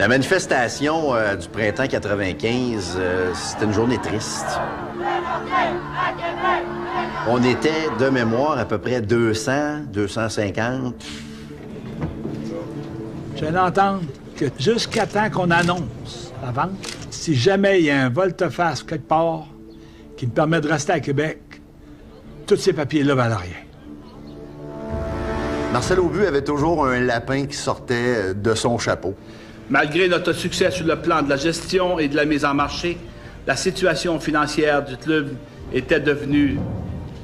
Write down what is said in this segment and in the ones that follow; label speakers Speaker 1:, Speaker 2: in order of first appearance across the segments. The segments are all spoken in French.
Speaker 1: La manifestation du printemps 95, c'était une journée triste. On était, de mémoire, à peu près 200, 250.
Speaker 2: J'ai l'entente que jusqu'à temps qu'on annonce la vente, si jamais il y a un volte-face quelque part qui me permet de rester à Québec, tous ces papiers-là valent rien.
Speaker 3: Marcel Aubu avait toujours un lapin qui sortait de son chapeau.
Speaker 4: Malgré notre succès sur le plan de la gestion et de la mise en marché, la situation financière du club était devenue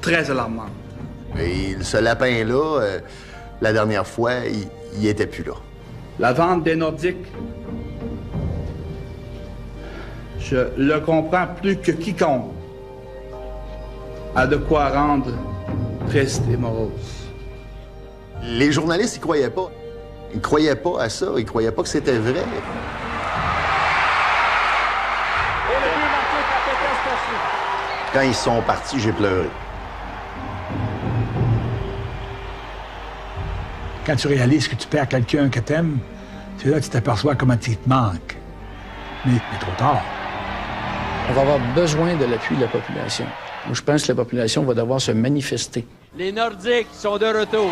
Speaker 4: très alarmante.
Speaker 3: Et ce lapin-là, la dernière fois, il était plus là.
Speaker 4: La vente des Nordiques, je le comprends plus que quiconque, a de quoi rendre triste et morose.
Speaker 3: Les journalistes, ils croyaient pas. Ils croyaient pas à ça. Ils croyaient pas que c'était vrai.
Speaker 1: Quand ils sont partis, j'ai pleuré.
Speaker 2: Quand tu réalises que tu perds quelqu'un que t'aimes, c'est là que tu t'aperçois comment il te manque. Mais trop tard.
Speaker 5: On va avoir besoin de l'appui de la population. Moi, je pense que la population va devoir se manifester.
Speaker 6: Les Nordiques sont de retour.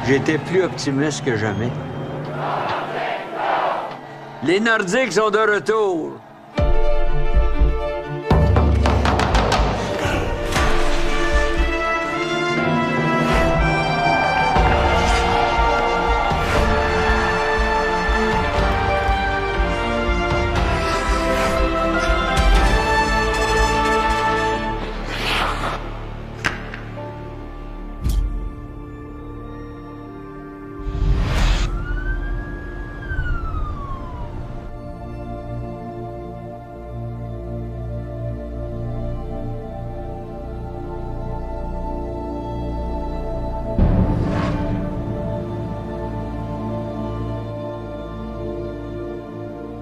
Speaker 7: J'étais plus optimiste que jamais. Les Nordiques sont de retour.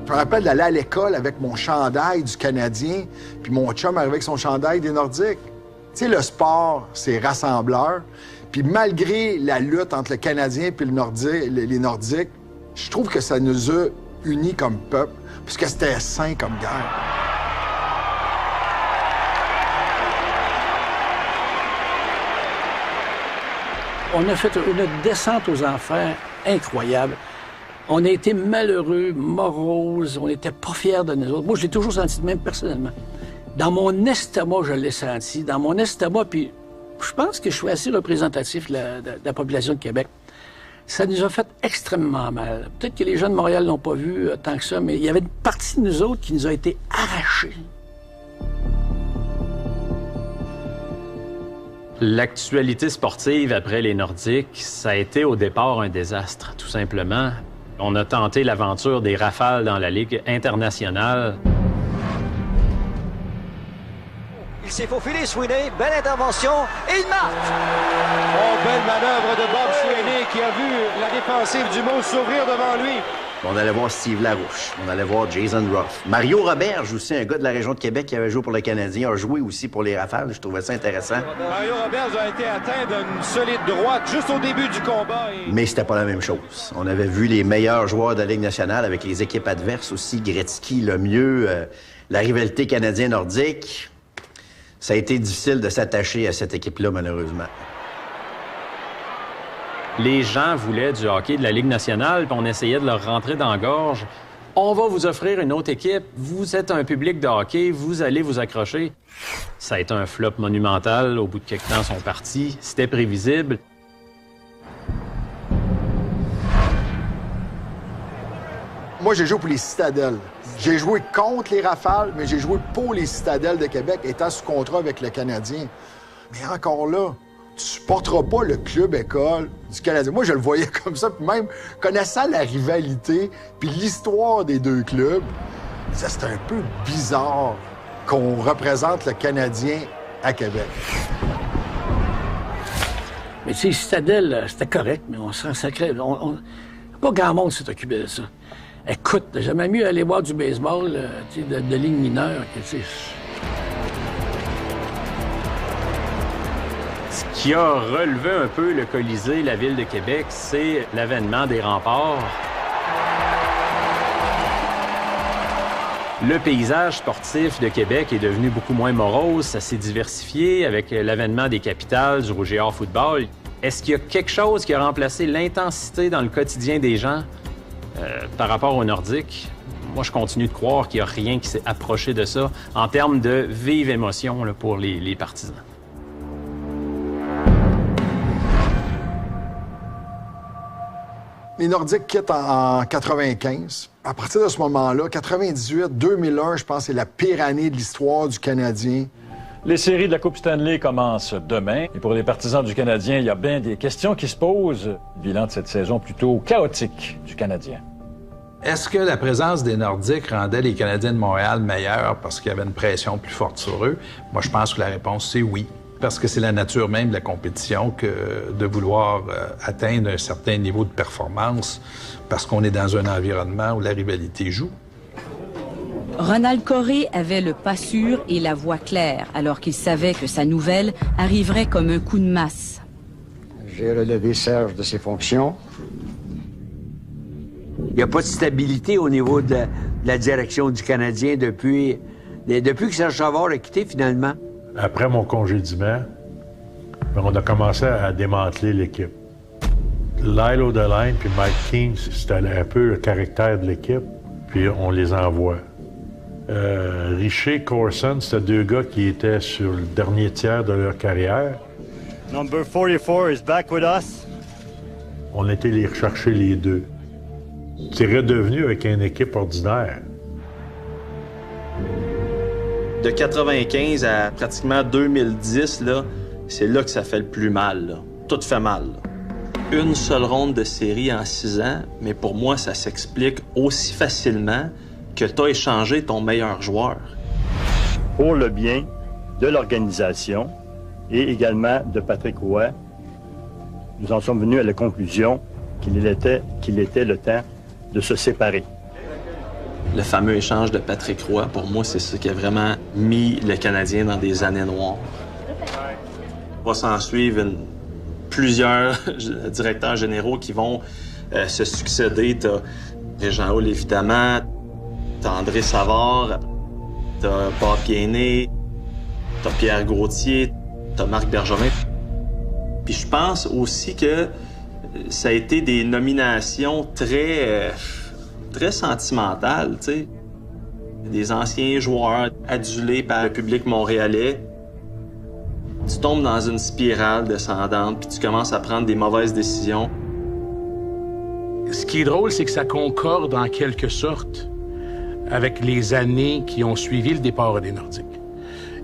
Speaker 8: Je me rappelle d'aller à l'école avec mon chandail du Canadien, puis mon chum arrivait avec son chandail des Nordiques. Tu sais, le sport, c'est rassembleur. Puis malgré la lutte entre le Canadien et les Nordiques, je trouve que ça nous a unis comme peuple, puisque c'était sain comme guerre.
Speaker 5: On a fait une descente aux enfers incroyable. On a été malheureux, moroses, on n'était pas fiers de nous autres. Moi, je l'ai toujours senti de même personnellement. Dans mon estomac, je l'ai senti. Dans mon estomac, puis je pense que je suis assez représentatif de la population de Québec. Ça nous a fait extrêmement mal. Peut-être que les gens de Montréal l'ont pas vu tant que ça, mais il y avait une partie de nous autres qui nous a été arrachée.
Speaker 9: L'actualité sportive après les Nordiques, ça a été au départ un désastre, tout simplement. On a tenté l'aventure des rafales dans la Ligue internationale.
Speaker 6: Il s'est faufilé, Sweeney. Belle intervention. Et il marque!
Speaker 10: Oh, belle manœuvre de Bob Sweeney qui a vu la défensive du Moose s'ouvrir devant lui.
Speaker 1: On allait voir Steve Larouche, on allait voir Jason Ruff. Mario Roberge, aussi un gars de la région de Québec qui avait joué pour le Canadien, a joué aussi pour les Rafales. Je trouvais ça intéressant.
Speaker 10: Mario Roberge a été atteint d'une solide droite juste au début du combat.
Speaker 1: Mais c'était pas la même chose. On avait vu les meilleurs joueurs de la Ligue nationale avec les équipes adverses aussi, Gretzky, Lemieux, la rivalité canadien-nordique. Ça a été difficile de s'attacher à cette équipe-là, malheureusement.
Speaker 9: Les gens voulaient du hockey de la Ligue nationale, puis on essayait de leur rentrer dans la gorge. On va vous offrir une autre équipe. Vous êtes un public de hockey, vous allez vous accrocher. Ça a été un flop monumental. Au bout de quelques temps, ils sont partis. C'était prévisible.
Speaker 8: Moi, j'ai joué pour les Citadelles. J'ai joué contre les Rafales, mais j'ai joué pour les Citadelles de Québec, étant sous contrat avec le Canadien. Mais encore là, tu supporteras pas le club-école du Canadien. Moi, je le voyais comme ça, puis même connaissant la rivalité puis l'histoire des deux clubs, c'est un peu bizarre qu'on représente le Canadien à Québec.
Speaker 5: Mais tu sais, Citadelle, c'était correct, mais on s'en sacrait. Pas grand monde s'est occupé de ça. Écoute, j'aimais mieux aller voir du baseball de ligne mineure que, tu sais...
Speaker 1: Ce
Speaker 9: qui a relevé un peu le Colisée, la ville de Québec, c'est l'avènement des remparts. Le paysage sportif de Québec est devenu beaucoup moins morose, ça s'est diversifié avec l'avènement des capitales, du Rouge et Or football. Est-ce qu'il y a quelque chose qui a remplacé l'intensité dans le quotidien des gens par rapport au Nordique? Moi, je continue de croire qu'il n'y a rien qui s'est approché de ça en termes de vive émotion là, pour les partisans.
Speaker 8: Les Nordiques quittent en 95. À partir de ce moment-là, 98, 2001, je pense, c'est la pire année de l'histoire du Canadien.
Speaker 11: Les séries de la Coupe Stanley commencent demain. Et pour les partisans du Canadien, il y a bien des questions qui se posent. Bilan de cette saison plutôt chaotique du Canadien.
Speaker 2: Est-ce que la présence des Nordiques rendait les Canadiens de Montréal meilleurs parce qu'il y avait une pression plus forte sur eux? Moi, je pense que la réponse, c'est oui. Parce que c'est la nature même de la compétition que de vouloir atteindre un certain niveau de performance parce qu'on est dans un environnement où la rivalité joue.
Speaker 12: Ronald Corré avait le pas sûr et la voix claire, alors qu'il savait que sa nouvelle arriverait comme un coup de masse.
Speaker 13: J'ai relevé Serge de ses fonctions.
Speaker 7: Il n'y a pas de stabilité au niveau de la direction du Canadien depuis que Serge Savard a quitté, finalement.
Speaker 14: Après mon congédiement, on a commencé à démanteler l'équipe. Lyle O'Deline puis Mike King, c'était un peu le caractère de l'équipe, puis on les envoie. Richer, Corson, c'était deux gars qui étaient sur le dernier tiers de leur carrière.
Speaker 15: Number 44 is back with us.
Speaker 14: On était les rechercher les deux. C'est redevenu avec une équipe ordinaire.
Speaker 16: De 95 à pratiquement 2010, là, c'est là que ça fait le plus mal. Là. Tout fait mal. Là. Une seule ronde de série en 6 ans, mais pour moi, ça s'explique aussi facilement que tu as échangé ton meilleur joueur.
Speaker 15: Pour le bien de l'organisation et également de Patrick Roy, nous en sommes venus à la conclusion qu'il était le temps de se séparer.
Speaker 16: Le fameux échange de Patrick Roy, pour moi, c'est ce qui a vraiment mis le Canadien dans des années noires. Va s'en suivre plusieurs directeurs généraux qui vont se succéder. T'as Régent Houle, évidemment, t'as André Savard, t'as Bob Gainé, t'as Pierre Gauthier, t'as Marc Bergevin. Puis je pense aussi que ça a été des nominations très sentimentales, tu sais. Des anciens joueurs adulés par le public montréalais. Tu tombes dans une spirale descendante, puis tu commences à prendre des mauvaises décisions.
Speaker 17: Ce qui est drôle, c'est que ça concorde en quelque sorte avec les années qui ont suivi le départ des Nordiques.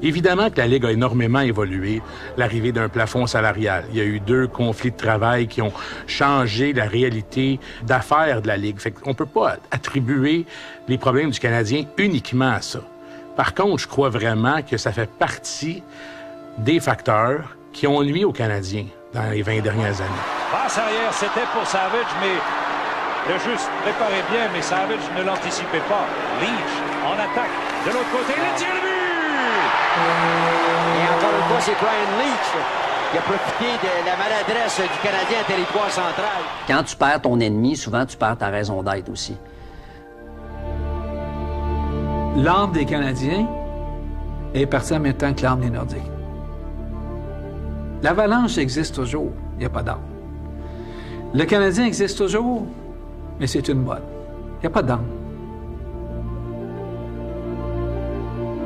Speaker 17: Évidemment que la Ligue a énormément évolué, l'arrivée d'un plafond salarial. Il y a eu 2 conflits de travail qui ont changé la réalité d'affaires de la Ligue. Fait qu'on peut pas attribuer les problèmes du Canadien uniquement à ça. Par contre, je crois vraiment que ça fait partie des facteurs qui ont nuit aux Canadiens dans les 20 dernières années.
Speaker 10: Passe arrière, c'était pour Savage, mais le juste préparait bien, mais Savage ne l'anticipait pas. Leach en attaque. De l'autre côté, le tir de but!
Speaker 6: Et encore une fois, c'est Brian Leach qui a profité de la maladresse du Canadien en territoire central.
Speaker 5: Quand tu perds ton ennemi, souvent tu perds ta raison d'être aussi.
Speaker 18: L'âme des Canadiens est partie en même temps que l'âme des Nordiques. L'Avalanche existe toujours, il n'y a pas d'âme. Le Canadien existe toujours, mais c'est une mode. Il n'y a pas d'âme.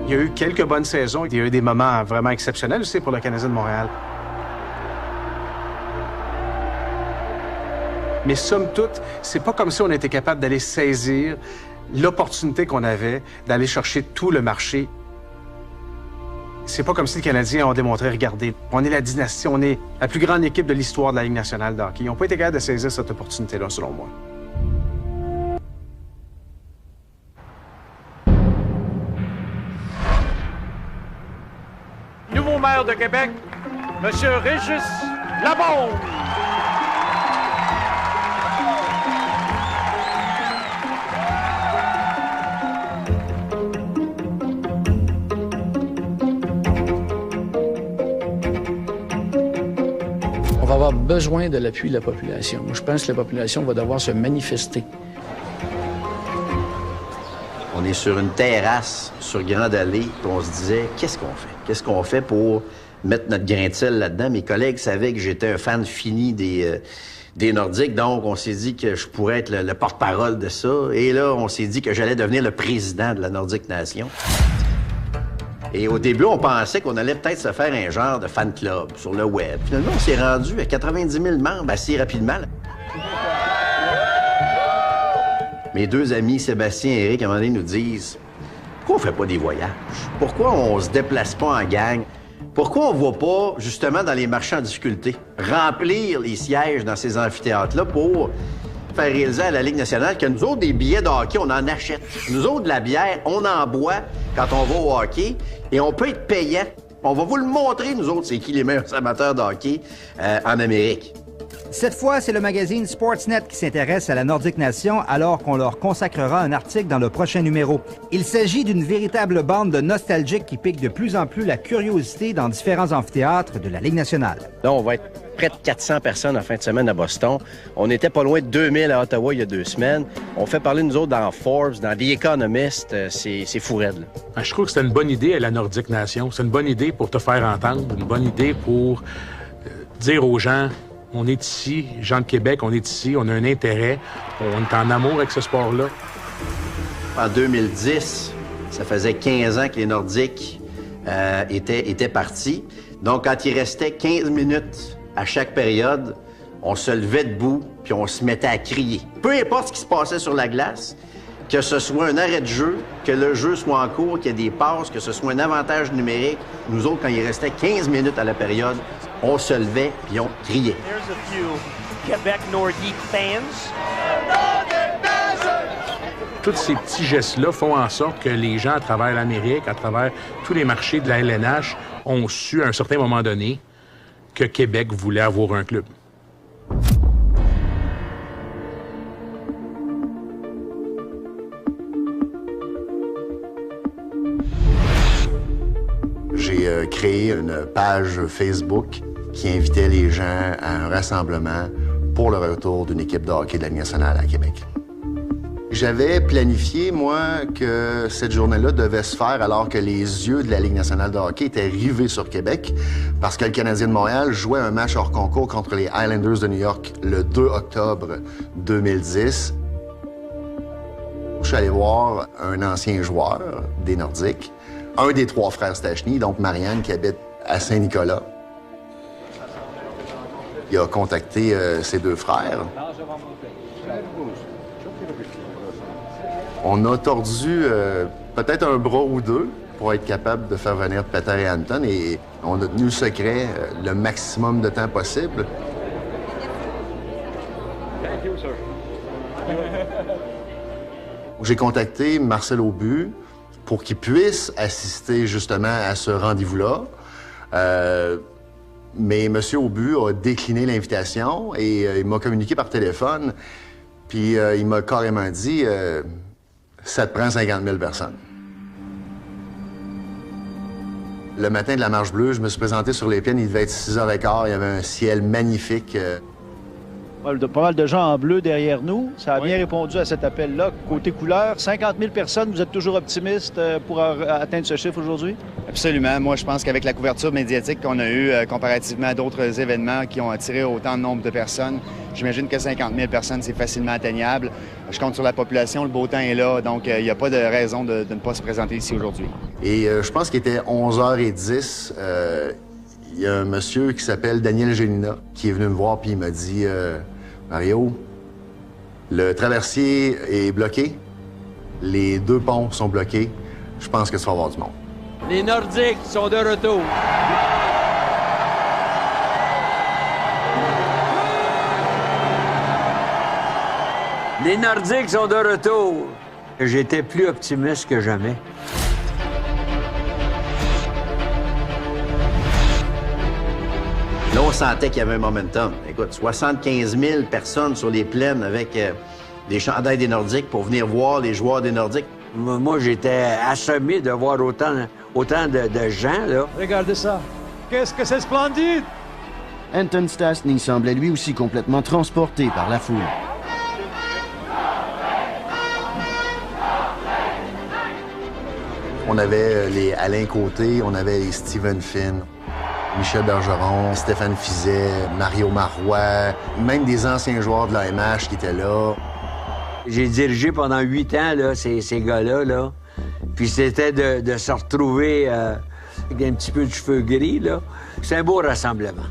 Speaker 19: Il y a eu quelques bonnes saisons. Il y a eu des moments vraiment exceptionnels aussi pour le Canadien de Montréal. Mais somme toute, c'est pas comme si on était capable d'aller saisir l'opportunité qu'on avait d'aller chercher tout le marché. C'est pas comme si les Canadiens ont démontré, regardez, on est la dynastie, on est la plus grande équipe de l'histoire de la Ligue nationale de hockey. Ils n'ont pas été capables de saisir cette opportunité-là, selon moi.
Speaker 10: Nouveau maire de Québec, M. Régis Labombe.
Speaker 5: encore besoin de l'appui de la population. Moi, je pense que la population va devoir se manifester.
Speaker 1: On est sur une terrasse sur Grande Allée, puis on se disait, qu'est-ce qu'on fait? Qu'est-ce qu'on fait pour mettre notre grain de sel là-dedans? Mes collègues savaient que j'étais un fan fini des Nordiques, donc on s'est dit que je pourrais être le porte-parole de ça. Et là, on s'est dit que j'allais devenir le président de la Nordic Nation. Et au début, on pensait qu'on allait peut-être se faire un genre de fan club sur le web. Finalement, on s'est rendu à 90 000 membres assez rapidement. Mes deux amis, Sébastien et Éric, à un moment donné, nous disent « Pourquoi on fait pas des voyages? Pourquoi on se déplace pas en gang? Pourquoi on va pas, justement, dans les marchés en difficulté, remplir les sièges dans ces amphithéâtres-là pour faire réaliser à la Ligue nationale que nous autres, des billets de hockey, on en achète. Nous autres, de la bière, on en boit quand on va au hockey et on peut être payant. On va vous le montrer, nous autres, c'est qui les meilleurs amateurs de hockey en Amérique. »
Speaker 20: Cette fois, c'est le magazine Sportsnet qui s'intéresse à la Nordic Nation alors qu'on leur consacrera un article dans le prochain numéro. Il s'agit d'une véritable bande de nostalgiques qui pique de plus en plus la curiosité dans différents amphithéâtres de la Ligue nationale.
Speaker 6: Là, on va être près de 400 personnes en fin de semaine à Boston. On était pas loin de 2000 à Ottawa il y a 2 semaines. On fait parler de nous autres dans Forbes, dans The Economist. C'est fou raide, là.
Speaker 17: Je trouve que c'est une bonne idée à la Nordic Nation. C'est une bonne idée pour te faire entendre, une bonne idée pour dire aux gens... On est ici, gens de Québec, on est ici, on a un intérêt, on est en amour avec ce sport-là.
Speaker 1: En 2010, ça faisait 15 ans que les Nordiques étaient partis. Donc, quand il restait 15 minutes à chaque période, on se levait debout puis on se mettait à crier. Peu importe ce qui se passait sur la glace, que ce soit un arrêt de jeu, que le jeu soit en cours, qu'il y ait des passes, que ce soit un avantage numérique, nous autres, quand il restait 15 minutes à la période, on se levait puis on criait.
Speaker 21: There's a few Québec Nordique fans.
Speaker 17: Tous ces petits gestes-là font en sorte que les gens à travers l'Amérique, à travers tous les marchés de la LNH, ont su à un certain moment donné que Québec voulait avoir un club.
Speaker 3: J'ai créé une page Facebook qui invitait les gens à un rassemblement pour le retour d'une équipe de hockey de la Ligue nationale à Québec. J'avais planifié, moi, que cette journée-là devait se faire alors que les yeux de la Ligue nationale de hockey étaient rivés sur Québec parce que le Canadien de Montréal jouait un match hors concours contre les Islanders de New York le 2 octobre 2010. Je suis allé voir un ancien joueur des Nordiques, un des 3 frères Stachny, donc Marianne, qui habite à Saint-Nicolas. Il a contacté ses 2 frères. On a tordu peut-être un bras ou 2 pour être capable de faire venir Peter et Anton et on a tenu le secret le maximum de temps possible. J'ai contacté Marcel Aubu pour qu'il puisse assister justement à ce rendez-vous-là. Mais M. Aubu a décliné l'invitation et il m'a communiqué par téléphone. Puis il m'a carrément dit ça te prend 50 000 personnes. Le matin de la Marche bleue, je me suis présenté sur les plaines. Il devait être 6h15. Il y avait un ciel magnifique.
Speaker 22: Pas mal de gens en bleu derrière nous. Ça a bien répondu à cet appel-là. Côté couleur, 50 000 personnes, vous êtes toujours optimiste pour atteindre ce chiffre aujourd'hui?
Speaker 23: Absolument. Moi, je pense qu'avec la couverture médiatique qu'on a eue comparativement à d'autres événements qui ont attiré autant de nombre de personnes, j'imagine que 50 000 personnes, c'est facilement atteignable. Je compte sur la population, le beau temps est là, donc il n'y a pas de raison de ne pas se présenter ici aujourd'hui.
Speaker 3: Et je pense qu'il était 11h10. Il y a un monsieur qui s'appelle Daniel Gélina qui est venu me voir puis il m'a dit Mario, le traversier est bloqué, les 2 ponts sont bloqués, je pense que tu vas avoir du monde.
Speaker 6: Les Nordiques sont de retour.
Speaker 7: Les Nordiques sont de retour. J'étais plus optimiste que jamais.
Speaker 1: Là, on sentait qu'il y avait un momentum. Écoute, 75 000 personnes sur les plaines avec des chandails des Nordiques pour venir voir les joueurs des Nordiques.
Speaker 7: Moi, j'étais assommé de voir autant de gens, là.
Speaker 22: Regardez ça. Qu'est-ce que c'est splendide!
Speaker 4: Anton Stastny semblait lui aussi complètement transporté par la foule.
Speaker 3: On avait les Alain Côté, on avait les Steven Finn, Michel Bergeron, Stéphane Fizet, Mario Marois, même des anciens joueurs de l'AMH qui étaient là.
Speaker 7: J'ai dirigé pendant 8 ans là, ces gars-là. Là. Puis c'était de se retrouver avec un petit peu de cheveux gris. Là. C'est un beau rassemblement.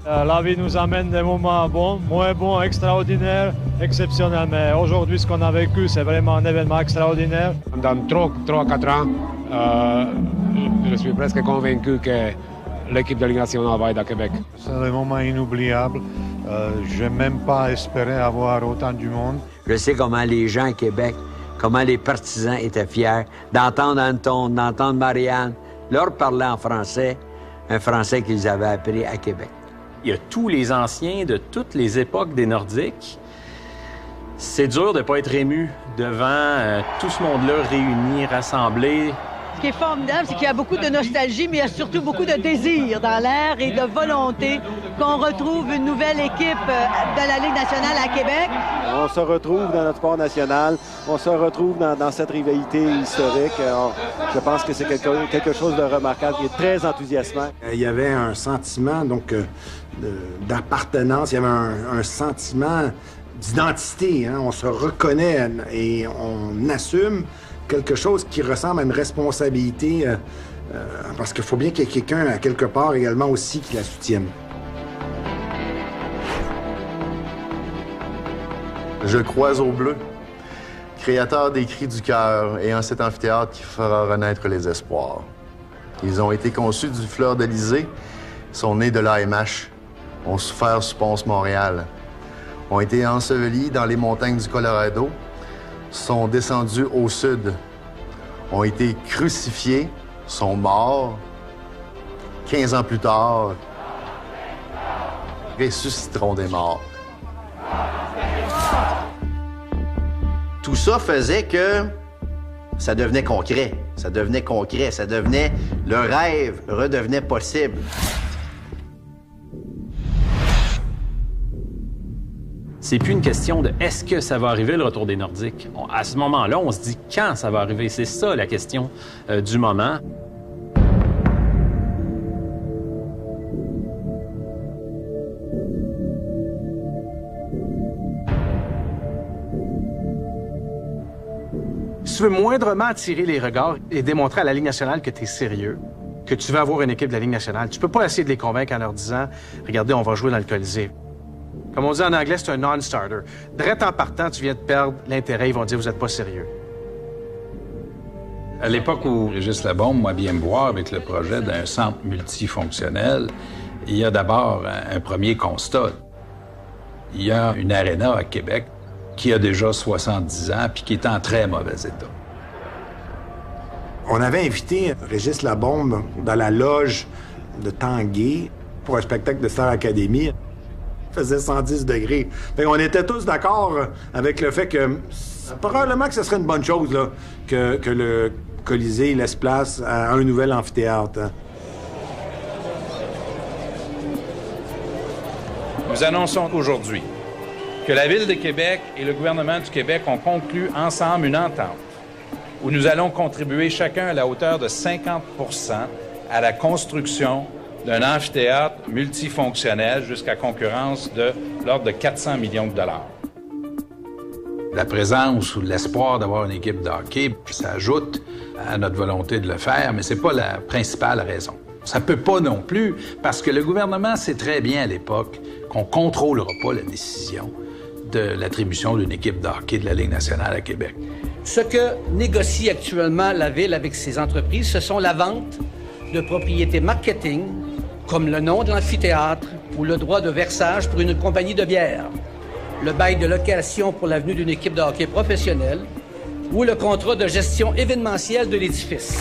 Speaker 8: La vie nous amène des moments bons, moins bons, extraordinaires, exceptionnels. Mais aujourd'hui, ce qu'on a vécu, c'est vraiment un événement extraordinaire.
Speaker 9: Dans 3-4 ans, je suis presque convaincu que l'équipe de Ligue nationale va être à Québec.
Speaker 24: C'est un moment inoubliable. Je n'ai même pas espéré avoir autant du monde.
Speaker 7: Je sais comment les gens à Québec, comment les partisans étaient fiers d'entendre Anton, d'entendre Marianne, leur parler en français, un français qu'ils avaient appris à Québec.
Speaker 25: Il y a tous les anciens de toutes les époques des Nordiques. C'est dur de ne pas être ému devant tout ce monde-là réuni, rassemblé.
Speaker 26: Ce qui est formidable, c'est qu'il y a beaucoup de nostalgie, mais il y a surtout beaucoup de désir dans l'air et de volonté qu'on retrouve une nouvelle équipe de la Ligue nationale à Québec.
Speaker 22: On se retrouve dans notre sport national, on se retrouve dans cette rivalité historique. Je pense que c'est quelque chose de remarquable, qui est très enthousiasmant.
Speaker 27: Il y avait un sentiment d'appartenance, il y avait un sentiment d'identité. Hein? On se reconnaît et on assume quelque chose qui ressemble à une responsabilité, parce qu'il faut bien qu'il y ait quelqu'un, à quelque part, également aussi, qui la soutienne.
Speaker 3: Je crois au bleu, créateur des cris du cœur et en cet amphithéâtre qui fera renaître les espoirs. Ils ont été conçus du fleur d'Elysée, sont nés de l'AMH, ont souffert sous Ponce-Montréal, ont été ensevelis dans les montagnes du Colorado, sont descendus au sud, ont été crucifiés, sont morts. 15 ans plus tard, ressusciteront des morts.
Speaker 1: Tout ça faisait que ça devenait concret. Ça devenait concret. Ça devenait... Le rêve redevenait possible.
Speaker 25: C'est plus une question de est-ce que ça va arriver le retour des Nordiques. À ce moment-là, on se dit quand ça va arriver. C'est ça la question du moment.
Speaker 19: Si tu veux moindrement attirer les regards et démontrer à la Ligue nationale que tu es sérieux, que tu veux avoir une équipe de la Ligue nationale, tu peux pas essayer de les convaincre en leur disant « Regardez, on va jouer dans le Colisée ». Comme on dit en anglais, c'est un non-starter. Direct en partant, tu viens de perdre l'intérêt, ils vont dire « Vous n'êtes pas sérieux ».
Speaker 2: À l'époque où Régis Labombe m'a bien me voir avec le projet d'un centre multifonctionnel, il y a d'abord un premier constat. Il y a une aréna à Québec qui a déjà 70 ans puis qui est en très mauvais état.
Speaker 27: On avait invité Régis Labombe dans la loge de Tanguay pour un spectacle de Star Academy. Il faisait 110 degrés. Fait on était tous d'accord avec le fait que probablement que ce serait une bonne chose là, que le Colisée laisse place à un nouvel amphithéâtre.
Speaker 2: Nous annonçons aujourd'hui que la Ville de Québec et le gouvernement du Québec ont conclu ensemble une entente où nous allons contribuer chacun à la hauteur de 50 % à la construction d'un amphithéâtre multifonctionnel jusqu'à concurrence de l'ordre de 400 millions de dollars. La présence ou l'espoir d'avoir une équipe de hockey, ça ajoute à notre volonté de le faire, mais c'est pas la principale raison. Ça peut pas non plus, parce que le gouvernement sait très bien à l'époque qu'on contrôlera pas la décision de l'attribution d'une équipe de hockey de la Ligue nationale à Québec.
Speaker 5: Ce que négocie actuellement la Ville avec ses entreprises, ce sont la vente de propriétés marketing, comme le nom de l'amphithéâtre ou le droit de versage pour une compagnie de bière, le bail de location pour l'avenue d'une équipe de hockey professionnelle ou le contrat de gestion événementielle de l'édifice.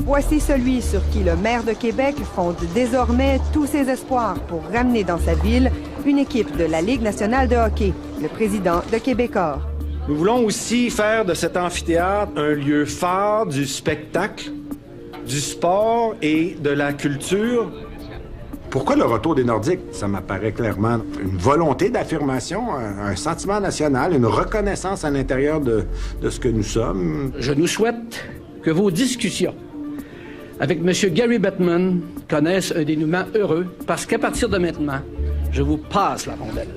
Speaker 28: Voici celui sur qui le maire de Québec fonde désormais tous ses espoirs pour ramener dans sa ville une équipe de la Ligue nationale de hockey, le président de Québecor.
Speaker 29: Nous voulons aussi faire de cet amphithéâtre un lieu phare du spectacle,
Speaker 27: du sport et de la culture. Pourquoi le retour des Nordiques? Ça m'apparaît clairement une volonté d'affirmation, un sentiment national, une reconnaissance à l'intérieur de ce que nous sommes.
Speaker 5: Je nous souhaite que vos discussions avec M. Gary Bettman connaissent un dénouement heureux, parce qu'à partir de maintenant, je vous passe la rondelle.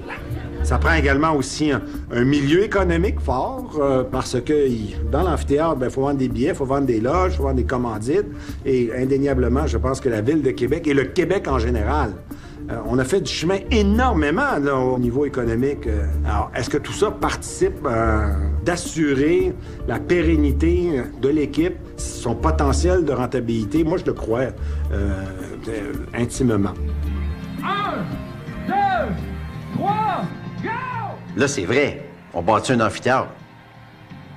Speaker 27: Ça prend également aussi un milieu économique fort, parce que dans l'amphithéâtre, il faut vendre des billets, il faut vendre des loges, il faut vendre des commandites. Et indéniablement, je pense que la Ville de Québec et le Québec en général, on a fait du chemin énormément là, au niveau économique. Alors, est-ce que tout ça participe d'assurer la pérennité de l'équipe, son potentiel de rentabilité? Moi, je le crois intimement.
Speaker 10: 1, 2, 3...
Speaker 1: Là, c'est vrai. On bâtit un amphithéâtre.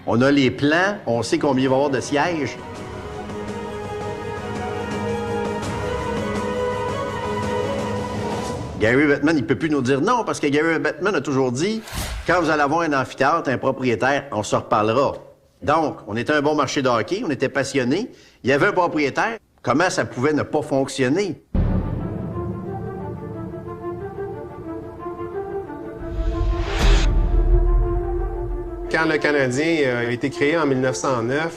Speaker 1: On a les plans, on sait combien il va y avoir de sièges. Gary Bettman, il peut plus nous dire non, parce que Gary Bettman a toujours dit, quand vous allez avoir un amphithéâtre, un propriétaire, on se reparlera. Donc, on était un bon marché de hockey, on était passionnés. Il y avait un propriétaire. Comment ça pouvait ne pas fonctionner?
Speaker 11: Quand le Canadien a été créé en 1909,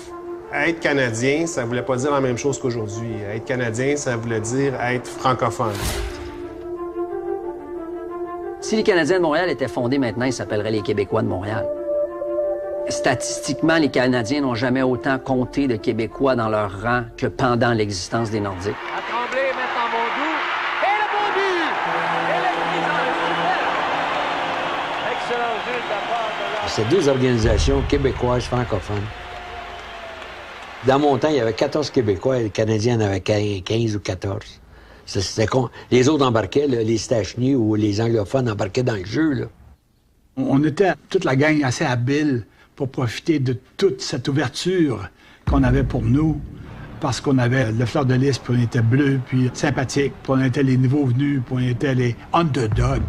Speaker 11: être Canadien, ça voulait pas dire la même chose qu'aujourd'hui. Être Canadien, ça voulait dire être francophone.
Speaker 12: Si les Canadiens de Montréal étaient fondés maintenant, ils s'appelleraient les Québécois de Montréal. Statistiquement, les Canadiens n'ont jamais autant compté de Québécois dans leur rang que pendant l'existence des Nordiques.
Speaker 21: À Tremblay, maintenant Mondou. Et le bon but! Et le excellent jeu de la part de la...
Speaker 7: C'est deux organisations québécoises francophones. Dans mon temps, il y avait 14 Québécois et les Canadiens en avaient 15 ou 14. C'était con. Les autres embarquaient, là, les Stachny ou les anglophones embarquaient dans le jeu. Là.
Speaker 13: On était toute la gang assez habile pour profiter de toute cette ouverture qu'on avait pour nous, parce qu'on avait le fleur de lys, puis on était bleu, puis sympathique, puis on était les nouveaux venus, puis on était les underdogs.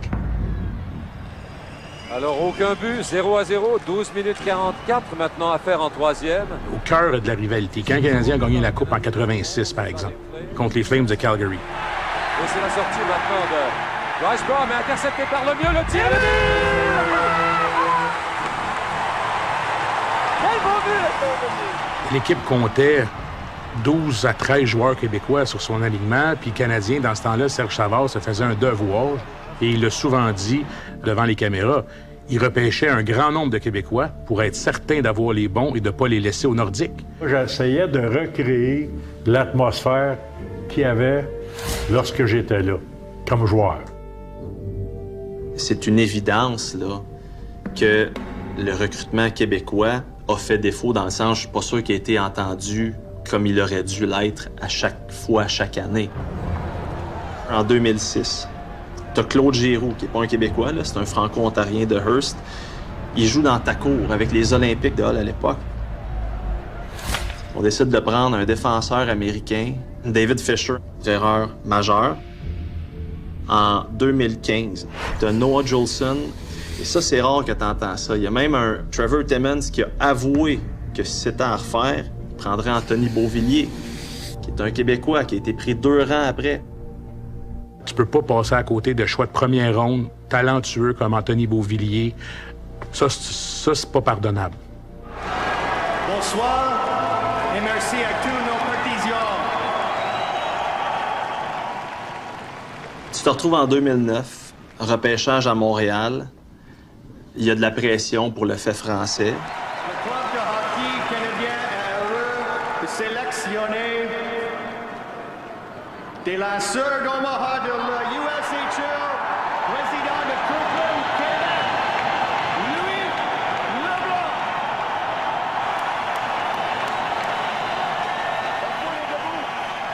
Speaker 14: Alors, aucun but, 0-0, 12 minutes 44, maintenant à faire en troisième.
Speaker 17: Au cœur de la rivalité, quand le Canadien a gagné la Coupe en 86, par exemple, contre les Flames de Calgary.
Speaker 14: Et c'est la sortie maintenant de Bryce Brown, mais intercepté par le mieux, le tir, le but!
Speaker 21: Quel beau but!
Speaker 17: L'équipe comptait 12 à 13 joueurs québécois sur son alignement, puis le Canadien, dans ce temps-là, Serge Savard se faisait un devoir, et il l'a souvent dit devant les caméras, il repêchait un grand nombre de Québécois pour être certain d'avoir les bons et de ne pas les laisser aux Nordiques.
Speaker 24: J'essayais de recréer l'atmosphère qu'il y avait lorsque j'étais là, comme joueur.
Speaker 25: C'est une évidence là, que le recrutement québécois a fait défaut dans le sens, je suis pas sûr qu'il a été entendu comme il aurait dû l'être à chaque fois, chaque année. En 2006, t'as Claude Giroux, qui n'est pas un Québécois, là, c'est un Franco-Ontarien de Hearst. Il joue dans ta cour avec les Olympiques de Hull à l'époque. On décide de prendre un défenseur américain, David Fisher, erreur majeure. En 2015, t'as Noah Jolson, et ça, c'est rare que t'entends ça. Il y a même un Trevor Timmons qui a avoué que si c'était à refaire, il prendrait Anthony Beauvillier, qui est un Québécois, qui a été pris 2 rangs après.
Speaker 17: Tu peux pas passer à côté de choix de première ronde, talentueux comme Anthony Beauvillier. Ça, c'est pas pardonnable.
Speaker 21: Bonsoir et merci à tous nos partisans.
Speaker 25: Tu te retrouves en 2009, repêchage à Montréal. Il y a de la pression pour le fait français.
Speaker 21: Le club de hockey canadien est heureux de sélectionner des lanceurs d'Omaha de la USHL, président de Brooklyn, Québec, Louis Leblanc.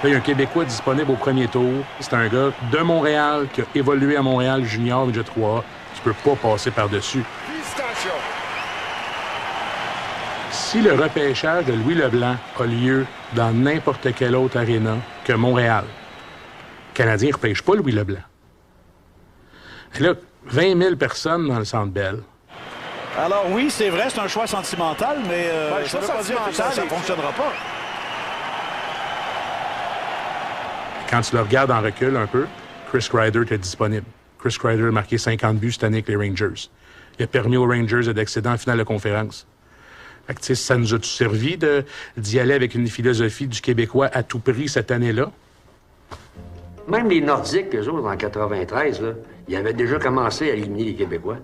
Speaker 17: Là, il y a un Québécois disponible au premier tour. C'est un gars de Montréal qui a évolué à Montréal junior, midget 3. Tu peux pas passer par-dessus. Si le repêchage de Louis Leblanc a lieu dans n'importe quelle autre aréna que Montréal, le Canadien ne repêche pas Louis Leblanc. Et là, 20 000 personnes dans le Centre Bell.
Speaker 22: Alors oui, c'est vrai, c'est un choix sentimental, mais ça ne veut pas dire que ça ne fonctionnera pas.
Speaker 17: Quand tu le regardes en recul un peu, Chris Kreider était disponible. Chris Kreider a marqué 50 buts cette année avec les Rangers. Il a permis aux Rangers d'accéder en finale de conférence. Fait que, ça nous a-tu servi d'y aller avec une philosophie du Québécois à tout prix cette année-là?
Speaker 7: Même les Nordiques, eux autres, en 93, là, ils avaient déjà commencé à éliminer les Québécois.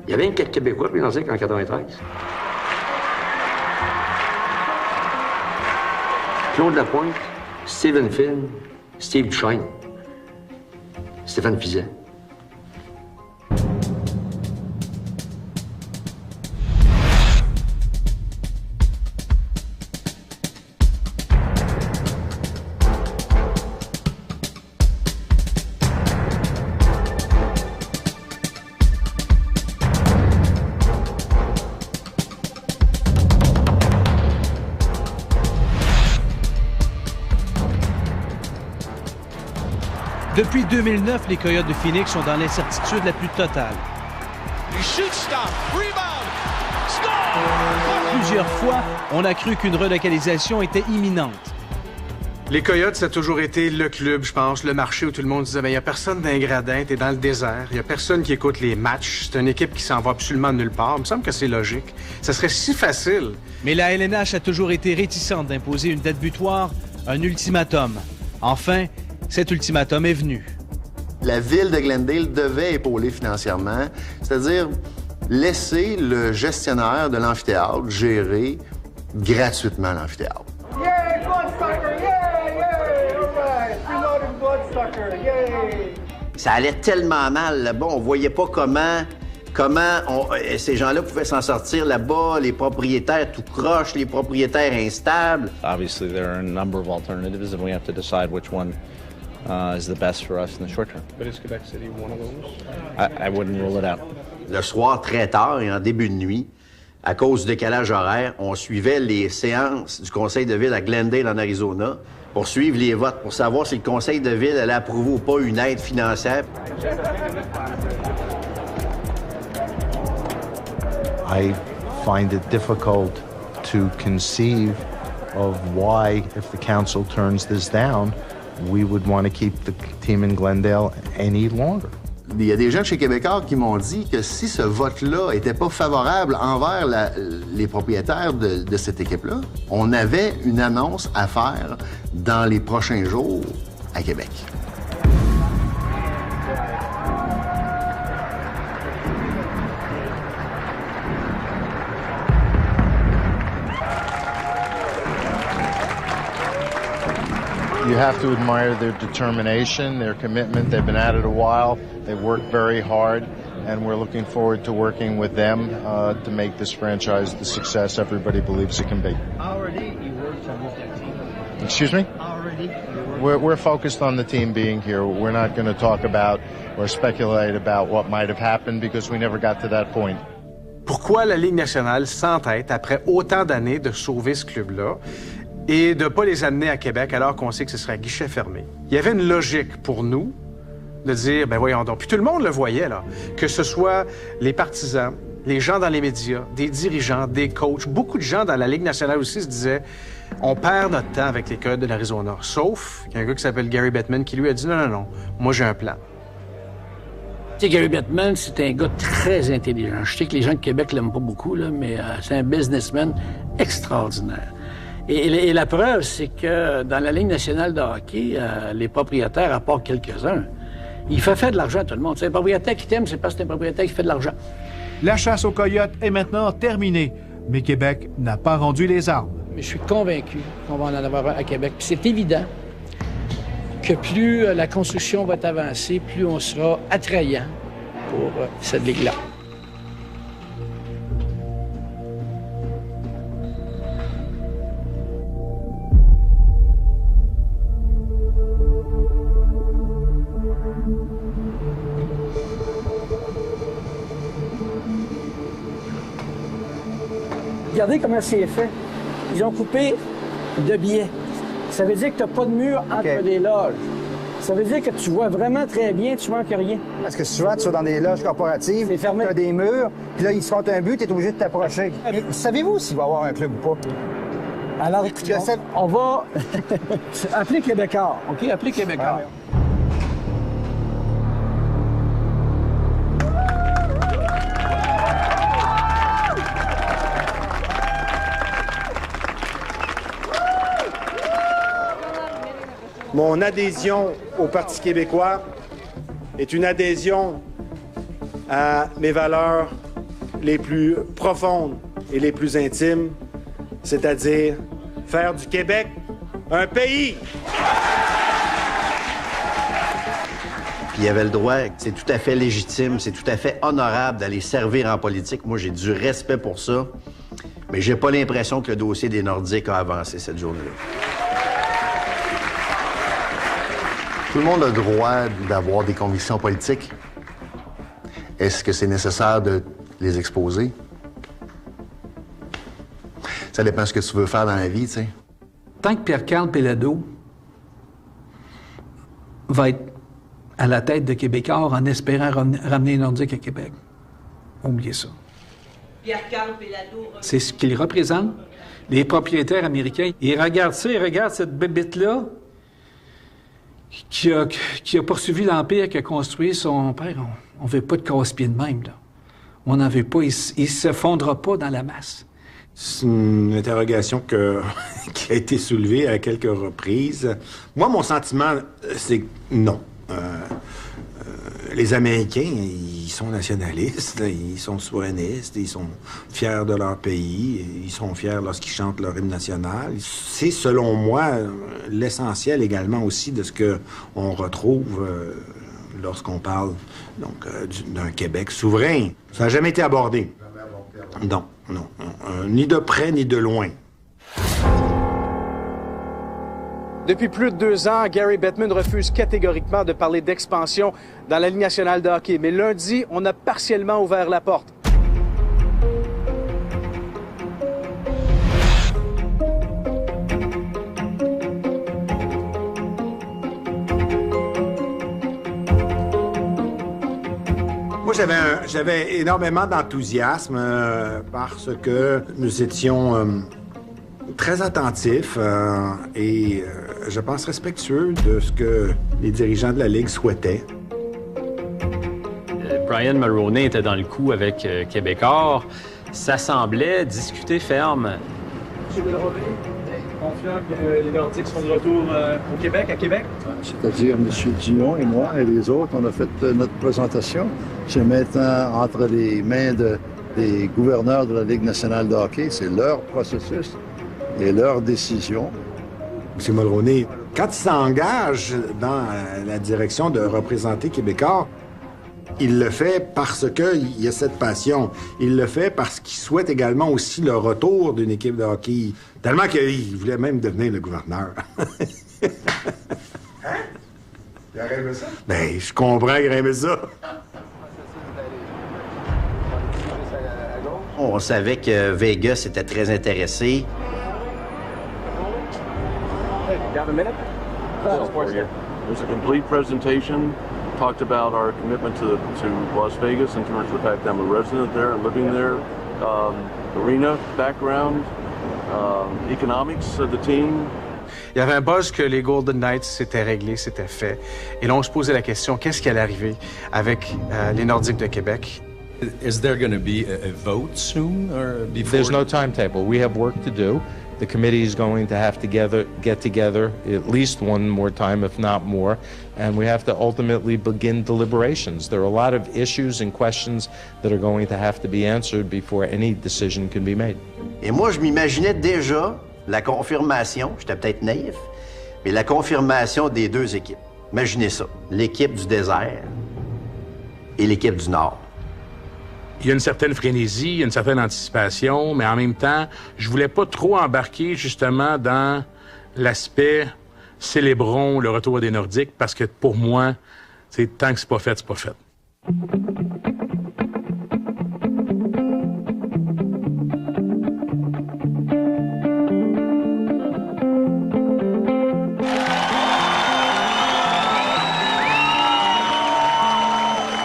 Speaker 7: Il y avait 4 Québécois, puis les Nordiques, en 93. Claude Lapointe, Stephen Finn, Steve Duchesne, Stéphane Fizet.
Speaker 4: Depuis 2009, les Coyotes de Phoenix sont dans l'incertitude la plus totale. Plusieurs fois, on a cru qu'une relocalisation était imminente.
Speaker 19: Les Coyotes, ça a toujours été le club, je pense, le marché où tout le monde disait « il n'y a personne dans les gradins, t'es dans le désert, il n'y a personne qui écoute les matchs, c'est une équipe qui s'en va absolument nulle part. » Il me semble que c'est logique. Ça serait si facile.
Speaker 4: Mais la LNH a toujours été réticente d'imposer une date butoir, un ultimatum. Enfin, cet ultimatum est venu.
Speaker 3: La ville de Glendale devait épauler financièrement, c'est-à-dire laisser le gestionnaire de l'amphithéâtre gérer gratuitement l'amphithéâtre.
Speaker 21: Yay, Bloodsucker! Yay! All right! Reloading Bloodsucker! Yay!
Speaker 1: Ça allait tellement mal là-bas, on voyait pas comment ces gens-là pouvaient s'en sortir là-bas, les propriétaires tout croche, les propriétaires instables.
Speaker 6: Obviously, there are a number of alternatives, and we have to decide which one is the best for us in the short term.
Speaker 9: But is Quebec City one of those?
Speaker 6: I wouldn't rule it out.
Speaker 1: Le soir, très tard et en début de nuit, à cause du décalage horaire, on suivait les séances du conseil de ville à Glendale, en Arizona, pour suivre les votes, pour savoir si le conseil de ville allait approuver ou pas une aide financière.
Speaker 8: I find it difficult to conceive of why, if the council turns this down, we would want to keep the team in Glendale any longer.
Speaker 3: Il y a des gens chez Québécois qui m'ont dit que si ce vote-là n'était pas favorable envers les propriétaires de cette équipe-là, on avait une annonce à faire dans les prochains jours à Québec.
Speaker 8: You have to admire their determination, their commitment. They've been at it a while. They've worked very hard, and we're looking forward to working with them to make this franchise the success everybody believes it can be.
Speaker 22: Already you worked on that team.
Speaker 8: Excuse me?
Speaker 22: Already
Speaker 8: We're focused on the team being here. We're not going to talk about or speculate about what might have happened because we never got to that point.
Speaker 19: Pourquoi la Ligue nationale s'entête, après autant d'années, de sauver ce club-là et de ne pas les amener à Québec alors qu'on sait que ce serait à guichet fermé? Il y avait une logique pour nous de dire, ben voyons donc. Puis tout le monde le voyait, là. Que ce soit les partisans, les gens dans les médias, des dirigeants, des coachs, beaucoup de gens dans la Ligue nationale aussi se disaient, on perd notre temps avec les Coyotes de l'Arizona. Sauf qu'il y a un gars qui s'appelle Gary Bettman qui lui a dit, non, moi j'ai un plan.
Speaker 5: Tu sais, Gary Bettman, c'est un gars très intelligent. Je sais que les gens de Québec l'aiment pas beaucoup, là, mais c'est un businessman extraordinaire. Et la preuve, c'est que dans la Ligue nationale de hockey, les propriétaires, à part quelques-uns, il fait faire de l'argent à tout le monde. C'est un propriétaire qui t'aime, c'est parce que c'est un propriétaire qui fait de l'argent.
Speaker 22: La chasse aux coyotes est maintenant terminée, mais Québec n'a pas rendu les armes.
Speaker 5: Mais je suis convaincu qu'on va en avoir un à Québec. Puis c'est évident que plus la construction va avancer, plus on sera attrayant pour cette ligue-là.
Speaker 15: Regardez comment c'est fait. Ils ont coupé de biais. Ça veut dire que tu n'as pas de mur entre les loges. Ça veut dire que tu vois vraiment très bien, tu manques rien.
Speaker 16: Parce que souvent, tu vas dans des loges corporatives, tu as des murs, puis là, ils se font un but, tu es obligé de t'approcher. Savez-vous s'il va y avoir un club ou pas?
Speaker 15: Alors, écoutez, on va appeler Québécois, OK? Appeler Québécois.
Speaker 21: Mon adhésion au Parti québécois est une adhésion à mes valeurs les plus profondes et les plus intimes, c'est-à-dire faire du Québec un pays.
Speaker 1: Puis il avait le droit, c'est tout à fait légitime, c'est tout à fait honorable d'aller servir en politique. Moi, j'ai du respect pour ça, mais j'ai pas l'impression que le dossier des Nordiques a avancé cette journée-là.
Speaker 3: Tout le monde a le droit d'avoir des convictions politiques. Est-ce que c'est nécessaire de les exposer? Ça dépend de ce que tu veux faire dans la vie, tu sais.
Speaker 5: Tant que Pierre-Carl Péladeau va être à la tête de Québécois en espérant ramener les Nordiques à Québec, oubliez ça.
Speaker 2: Pierre-Carl Péladeau...
Speaker 5: C'est ce qu'il représente. Les propriétaires américains, ils regardent ça, ils regardent cette bébête-là qui a poursuivi l'Empire, qui a construit son père. On ne veut pas de casse-pied de même, là. On n'en veut pas. Il ne se fondra pas dans la masse.
Speaker 10: C'est une interrogation qui a été soulevée à quelques reprises. Moi, mon sentiment, c'est que non. Les Américains, ils sont nationalistes, ils sont souverainistes, ils sont fiers de leur pays, ils sont fiers lorsqu'ils chantent leur hymne national. C'est, selon moi, l'essentiel également aussi de ce qu'on retrouve lorsqu'on parle d'un Québec souverain. Ça n'a jamais été abordé. Non, ni de près ni de loin.
Speaker 4: Depuis plus de 2 ans, Gary Bettman refuse catégoriquement de parler d'expansion dans la Ligue nationale de hockey. Mais lundi, on a partiellement ouvert la porte.
Speaker 10: Moi, j'avais énormément d'enthousiasme parce que nous étions très attentifs et je pense respectueux de ce que les dirigeants de la Ligue souhaitaient.
Speaker 18: Brian Mulroney était dans le coup avec Québécois. Ça semblait discuter ferme.
Speaker 4: M. Mulroney, confiant que les Nordiques seront de retour au Québec, à Québec?
Speaker 20: C'est-à-dire M. Dion et moi et les autres, on a fait notre présentation. C'est maintenant entre les mains des gouverneurs de la Ligue nationale de hockey. C'est leur processus et leur décision.
Speaker 10: M. Mulroney, quand il s'engage dans la direction de représenter Québécois, il le fait parce qu'il y a cette passion. Il le fait parce qu'il souhaite également aussi le retour d'une équipe de hockey. Tellement qu'il voulait même devenir le gouverneur.
Speaker 21: Hein? Il a rêvé ça?
Speaker 10: Ben, je comprends qu'il aimait ça.
Speaker 1: On savait que Vegas était très intéressé.
Speaker 23: There's a complete presentation. Talked about our commitment to Las Vegas in terms of the fact that I'm a resident there and living there. Arena, background, economics of the team.
Speaker 19: Il y avait un buzz que les Golden Knights s'étaient réglés, c'était fait. Et là, on se posait la question, qu'est-ce qui allait arriver avec les Nordiques de Québec?
Speaker 26: Is there going to be a vote soon or before?
Speaker 6: There's no timetable. We have work to do. The committee is going to have to get together at least one more time, if not more, and we have to ultimately begin deliberations. There are a lot of issues and questions that are going to have to be answered before any decision can be made.
Speaker 1: Et moi, je m'imaginais déjà la confirmation, j'étais peut-être naïf, mais la confirmation des 2 équipes. Imaginez ça, l'équipe du désert et l'équipe du Nord.
Speaker 17: Il y a une certaine frénésie, il y a une certaine anticipation, mais en même temps, je voulais pas trop embarquer justement dans l'aspect célébrons le retour des Nordiques, parce que pour moi, tant que c'est pas fait, c'est pas fait.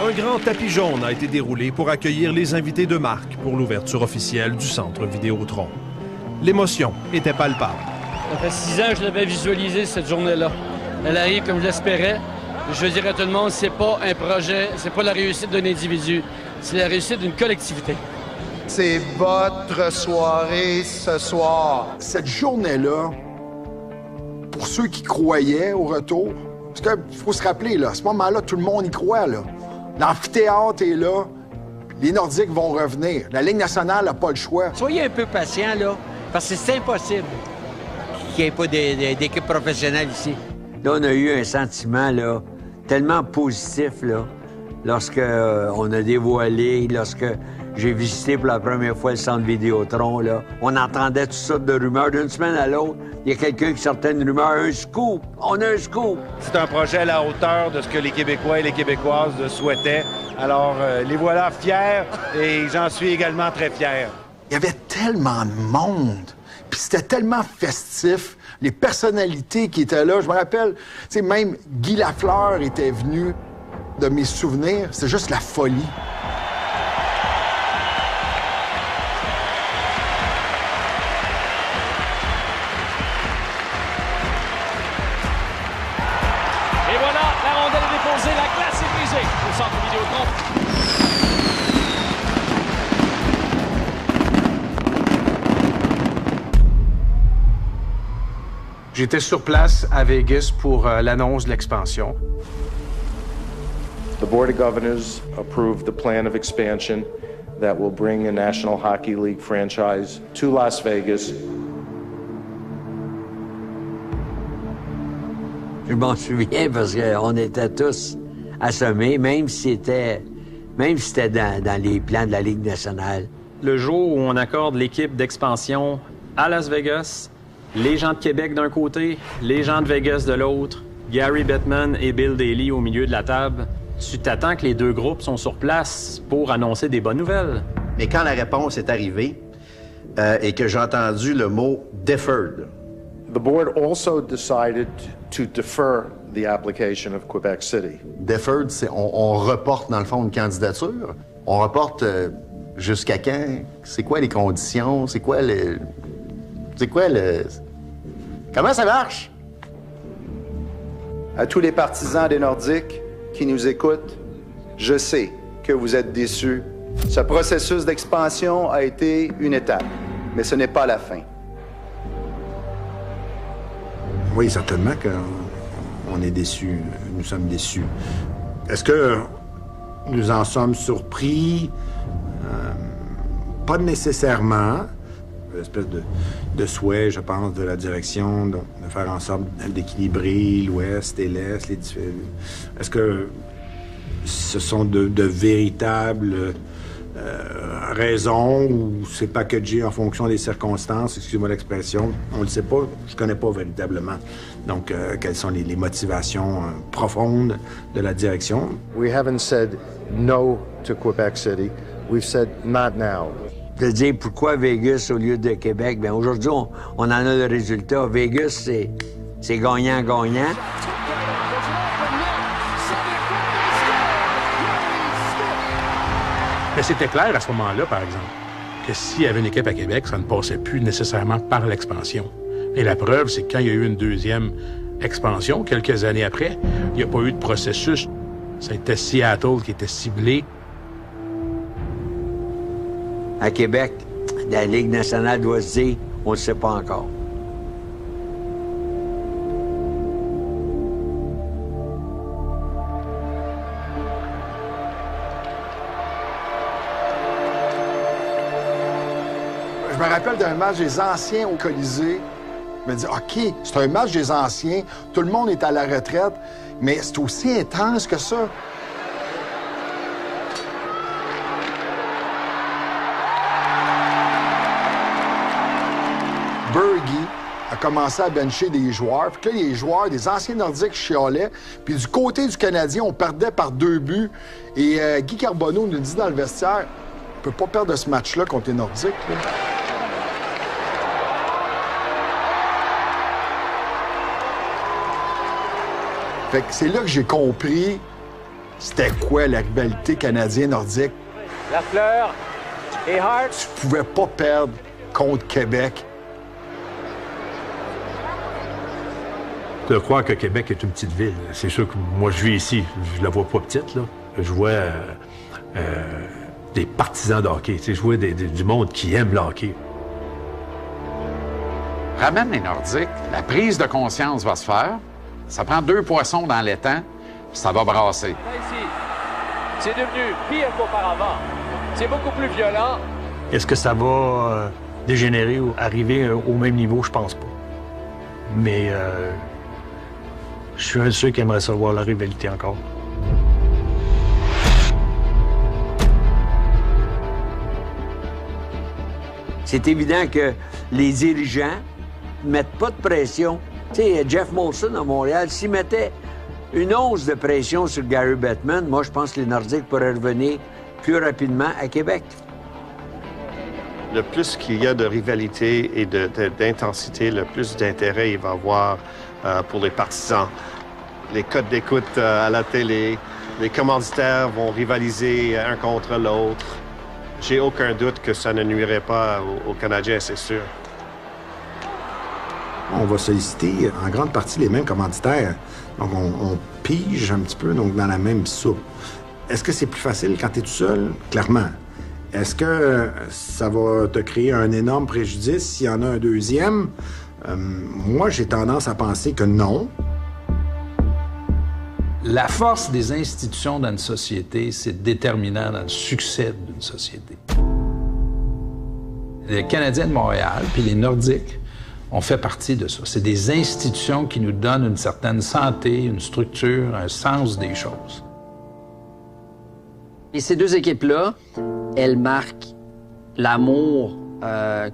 Speaker 27: Un grand tapis jaune a été déroulé pour accueillir les invités de marque pour l'ouverture officielle du Centre Vidéotron. l'émotion était palpable.
Speaker 7: Ça fait 6 ans que je l'avais visualisé, cette journée-là. Elle arrive comme je l'espérais. Je dirais à tout le monde, c'est pas un projet, c'est pas la réussite d'un individu, c'est la réussite d'une collectivité.
Speaker 11: C'est votre soirée ce soir.
Speaker 12: Cette journée-là, pour ceux qui croyaient au retour, parce qu'il faut se rappeler, là, à ce moment-là, tout le monde y croit. Là. L'amphithéâtre est là, les Nordiques vont revenir. La Ligue nationale n'a pas le choix.
Speaker 13: Soyez un peu patient, là, parce que c'est impossible qu'il n'y ait pas d'équipe professionnelle ici.
Speaker 14: Là, on a eu un sentiment, là, tellement positif, là, lorsque on a dévoilé, lorsque j'ai visité pour la première fois le centre Vidéotron, là. On entendait toutes sortes de rumeurs. D'une semaine à l'autre, il y a quelqu'un qui sortait une rumeur. Un scoop! On a un scoop!
Speaker 22: C'est un projet à la hauteur de ce que les Québécois et les Québécoises souhaitaient. Alors, les voilà fiers et j'en suis également très fier.
Speaker 12: Il y avait tellement de monde, puis c'était tellement festif. Les personnalités qui étaient là, je me rappelle, tu sais, même Guy Lafleur était venu. De mes souvenirs, c'est juste la folie.
Speaker 24: Et voilà, la rondelle est déposée, la glace est brisée au centre Vidéotron.
Speaker 19: J'étais sur place à Vegas pour l'annonce de l'expansion.
Speaker 6: The Board of Governors approved the plan of expansion that will bring a National Hockey League franchise to Las Vegas.
Speaker 14: Je m'en souviens parce qu'on était tous assommés, même si c'était dans les plans de la Ligue nationale.
Speaker 18: Le jour où on accorde l'équipe d'expansion à Las Vegas, les gens de Québec d'un côté, les gens de Vegas de l'autre, Gary Bettman et Bill Daly au milieu de la table, tu t'attends que les deux groupes sont sur place pour annoncer des bonnes nouvelles.
Speaker 1: Mais quand la réponse est arrivée et que j'ai entendu le mot « deferred »,
Speaker 8: The board also decided to defer the application of Quebec City.
Speaker 3: Deferred, c'est on reporte, dans le fond, une candidature. On reporte jusqu'à quand? C'est quoi les conditions? C'est quoi le... Comment ça marche?
Speaker 11: À tous les partisans des Nordiques qui nous écoutent, je sais que vous êtes déçus. Ce processus d'expansion a été une étape, mais ce n'est pas la fin.
Speaker 10: Oui, certainement qu'on est déçus. Nous sommes déçus. Est-ce que nous en sommes surpris? Pas nécessairement. Une espèce de souhait, je pense, de la direction de faire en sorte d'équilibrer l'Ouest et l'Est. Est-ce que ce sont de véritables raisons ou c'est packagé en fonction des circonstances? Excusez-moi l'expression. On ne le sait pas. Je ne connais pas véritablement. Donc, quelles sont les motivations profondes de la direction?
Speaker 8: We haven't said no to Quebec City. We've said not now.
Speaker 14: De dire pourquoi Vegas au lieu de Québec, bien aujourd'hui, on en a le résultat. Vegas, c'est gagnant-gagnant.
Speaker 17: Mais c'était clair à ce moment-là, par exemple, que s'il y avait une équipe à Québec, ça ne passait plus nécessairement par l'expansion. Et la preuve, c'est que quand il y a eu une deuxième expansion, quelques années après, il n'y a pas eu de processus. C'était Seattle qui était ciblé.
Speaker 14: À Québec, la Ligue nationale doit se dire, on ne le sait pas encore.
Speaker 12: Je me rappelle d'un match des anciens au Colisée. Je me dis, OK, c'est un match des anciens, tout le monde est à la retraite, mais c'est aussi intense que ça. Bergie a commencé à bencher des joueurs. Puis là, les joueurs, des anciens Nordiques chialaient. Puis du côté du Canadien, on perdait par 2 buts. Et Guy Carbonneau nous dit dans le vestiaire, on peut pas perdre ce match-là contre les Nordiques. Là. Fait que c'est là que j'ai compris c'était quoi la rivalité canadienne-nordique.
Speaker 14: Lafleur et Hart.
Speaker 12: Tu pouvais pas perdre contre Québec
Speaker 17: de croire que Québec est une petite ville. C'est sûr que moi, je vis ici, je la vois pas petite, là. Je vois des partisans de hockey, je vois du monde qui aime le hockey.
Speaker 2: Ramène les Nordiques, la prise de conscience va se faire. Ça prend 2 poissons dans l'étang, puis ça va brasser.
Speaker 24: Ici, c'est devenu pire qu'auparavant. C'est beaucoup plus violent.
Speaker 4: Est-ce que ça va dégénérer ou arriver au même niveau? Je pense pas. Mais je suis un de ceux qui aimerait savoir la rivalité encore.
Speaker 14: C'est évident que les dirigeants mettent pas de pression. Tu sais, Jeff Molson à Montréal, s'il mettait une once de pression sur Gary Bettman, moi, je pense que les Nordiques pourraient revenir plus rapidement à Québec.
Speaker 5: Le plus qu'il y a de rivalité et d'intensité, le plus d'intérêt il va y avoir pour les partisans. Les codes d'écoute à la télé, les commanditaires vont rivaliser un contre l'autre. J'ai aucun doute que ça ne nuirait pas aux Canadiens, c'est sûr.
Speaker 10: On va solliciter en grande partie les mêmes commanditaires. Donc, on pige un petit peu donc, dans la même soupe. Est-ce que c'est plus facile quand tu es tout seul? Clairement. Est-ce que ça va te créer un énorme préjudice s'il y en a un deuxième? Moi, j'ai tendance à penser que non.
Speaker 9: La force des institutions dans une société, c'est déterminant dans le succès d'une société. Les Canadiens de Montréal puis les Nordiques ont fait partie de ça. C'est des institutions qui nous donnent une certaine santé, une structure, un sens des choses.
Speaker 15: Et ces deux équipes-là, elles marquent l'amour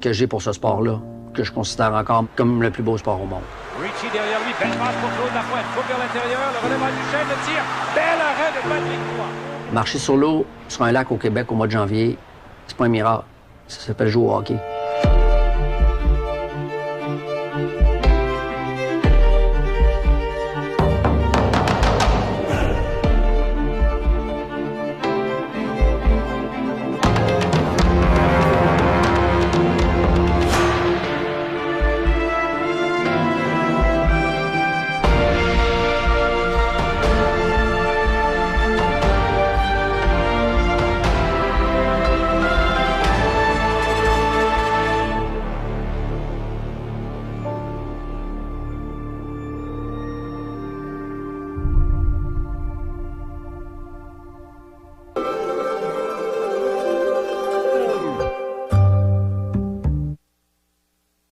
Speaker 15: que j'ai pour ce sport-là, que je considère encore comme le plus beau sport au monde.
Speaker 24: Richie derrière lui, belle passe pour Claude Lapointe. Faut vers l'intérieur, le relèvement du chef, le tir. Bel arrêt de Patrick Roy.
Speaker 15: Marcher sur l'eau, sur un lac au Québec au mois de janvier, c'est pas un miracle. Ça s'appelle jouer au hockey.